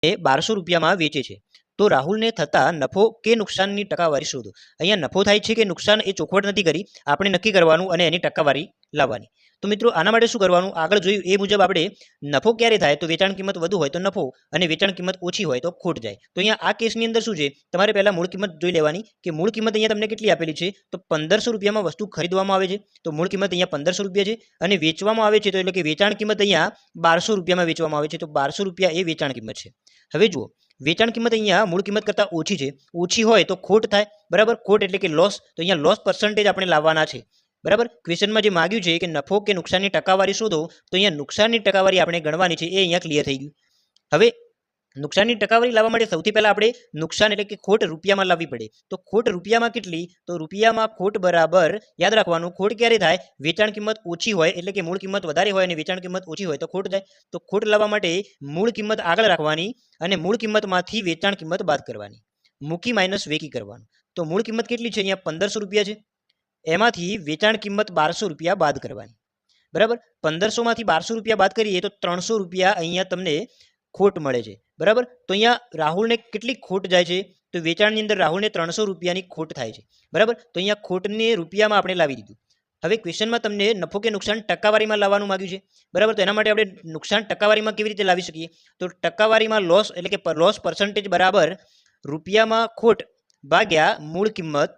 એ 1200 રૂપિયામાં વેચે છે તો રાહુલને થતા નફો કે નુકસાનની ટકાવારી શોધો। અહીંયા નફો થાય છે કે નુકસાન એ ચોખવટ નથી કરી, આપણે નક્કી કરવાનું અને એની ટકાવારી લાવવાની। તો મિત્રો આના માટે શું કરવાનું, આગળ જોયું એ મુજબ આપણે નફો ક્યારે થાય તો વેચાણ કિંમત વધુ હોય તો નફો અને વેચાણ કિંમત ઓછી હોય તો ખોટ જાય। તો અહીંયા આ કેસની અંદર શું છે, તમારે પહેલા મૂળ કિંમત જોઈ લેવાની કે મૂળ કિંમત અહીંયા તમને કેટલી આપેલી છે તો 1500 રૂપિયામાં વસ્તુ ખરીદવામાં આવે છે તો મૂળ કિંમત અહીંયા 1500 રૂપિયા છે અને વેચવામાં આવે છે તો એટલે કે વેચાણ કિંમત અહીંયા 1200 રૂપિયામાં વેચવામાં આવે છે તો 1200 રૂપિયા એ વેચાણ કિંમત છે। હવે જુઓ વેચાણ કિંમત અહીંયા મૂળ કિંમત કરતાં ઓછી છે, ઓછી હોય તો ખોટ થાય, બરાબર, ખોટ એટલે કે લોસ, તો અહીંયા લોસ પર્સન્ટેજ આપણે લાવવાના છે, બરાબર। ક્વેશ્ચનમાં જે માંગ્યું છે કે નફો કે નુકસાનની ટકાવારી શોધો તો અહીંયા નુકસાનની ટકાવારી આપણે ગણવાની છે, એ અહીંયા ક્લિયર થઈ ગયું। હવે નુકસાનની ટકાવારી લાવવા માટે સૌથી પહેલા આપણે નુકસાન એટલે કે ખોટ રૂપિયામાં લાવવી પડે તો ખોટ રૂપિયામાં કેટલી, તો રૂપિયામાં ખોટ બરાબર યાદ રાખવાનું, ખોટ ક્યારે થાય, વેચાણ કિંમત ઓછી હોય એટલે કે મૂળ કિંમત વધારે હોય અને વેચાણ કિંમત ઓછી હોય તો ખોટ થાય। તો ખોટ લાવવા માટે મૂળ કિંમત આગળ રાખવાની અને મૂળ કિંમતમાંથી વેચાણ કિંમત બાદ કરવાની, મૂકી માઇનસ વેકી કરવાનું। તો મૂળ કિંમત કેટલી છે, અહીંયા 1500 રૂપિયા છે, એમાંથી વેચાણ કિંમત 1200 રૂપિયા બાદ કરવાની, બરાબર। 1500 માંથી 1200 રૂપિયા બાદ કરીએ તો 300 રૂપિયા અહીંયા તમને ખોટ મળે છે, બરાબર। તો અહીંયા રાહુલને કેટલી ખોટ જાય છે તો વેચાણની અંદર રાહુલને 300 રૂપિયાની ખોટ થાય છે, બરાબર। તો અહીંયા ખોટને રૂપિયામાં આપણે લાવી દીધું। હવે ક્વેશ્ચનમાં તમને નફો કે નુકસાન ટકાવારીમાં લાવવાનું માંગ્યું છે, બરાબર। તો એના માટે આપણે નુકસાન ટકાવારીમાં કેવી રીતે લાવી શકીએ, તો ટકાવારીમાં લોસ એટલે કે લોસ પર્સન્ટેજ બરાબર રૂપિયામાં ખોટ ભાગ્યા મૂળ કિંમત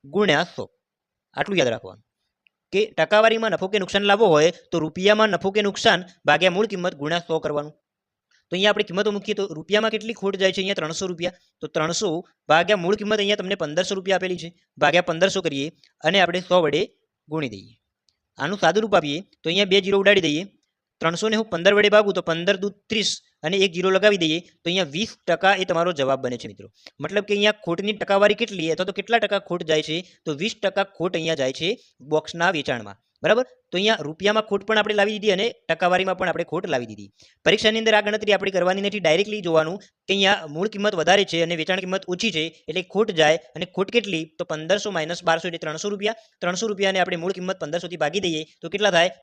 ગુણ્યા 100, આટલું યાદ રાખવાનું કે ટકાવારીમાં નફો કે નુકસાન લાવવો હોય તો રૂપિયામાં નફો કે નુકસાન ભાગ્યા મૂળ કિંમત ગુણ્યા 100 કરવાનું। તો અહીંયા આપણે કિંમતો મૂકીએ તો રૂપિયામાં કેટલી ખોટ જાય છે, અહીંયા 300 રૂપિયા, તો 300 ભાગ્યા મૂળ કિંમત અહીંયા તમને 1500 રૂપિયા આપેલી છે, ભાગ્યા 1500 કરીએ અને આપણે 100 વડે ગુણી દઈએ। આનું સાદું રૂપ આપીએ તો અહીંયા 2 જીરો ઉડાડી દઈએ, 300 ને હું 15 વડે ભાગું તો 15 દૂ 30 અને 1 જીરો લગાવી દઈએ તો અહીંયા 20% એ તમારો જવાબ બને છે મિત્રો। મતલબ કે અહીંયા ખોટની ટકાવારી કેટલી અથવા તો કેટલા ટકા ખોટ જાય છે તો 20% ખોટ અહીંયા જાય છે બોક્સના વેચાણમાં, બરાબર। તો અહીંયા રૂપિયામાં ખોટ પણ આપણે લાવી દીધી અને ટકાવારીમાં પણ આપણે ખોટ લાવી દીધી। પરીક્ષાની અંદર આ ગણતરી આપણે કરવાની નથી, ડાયરેક્ટલી જોવાનું કે અહીંયા મૂળ કિંમત વધારે છે અને વેચાણ કિંમત ઓછી છે એટલે ખોટ જાય, અને ખોટ કેટલી તો 1500 - 1200 એટલે 300 રૂપિયા, 300 રૂપિયાને આપણે મૂળ કિંમત 1500 થી ભાગી દઈએ તો કેટલા થાય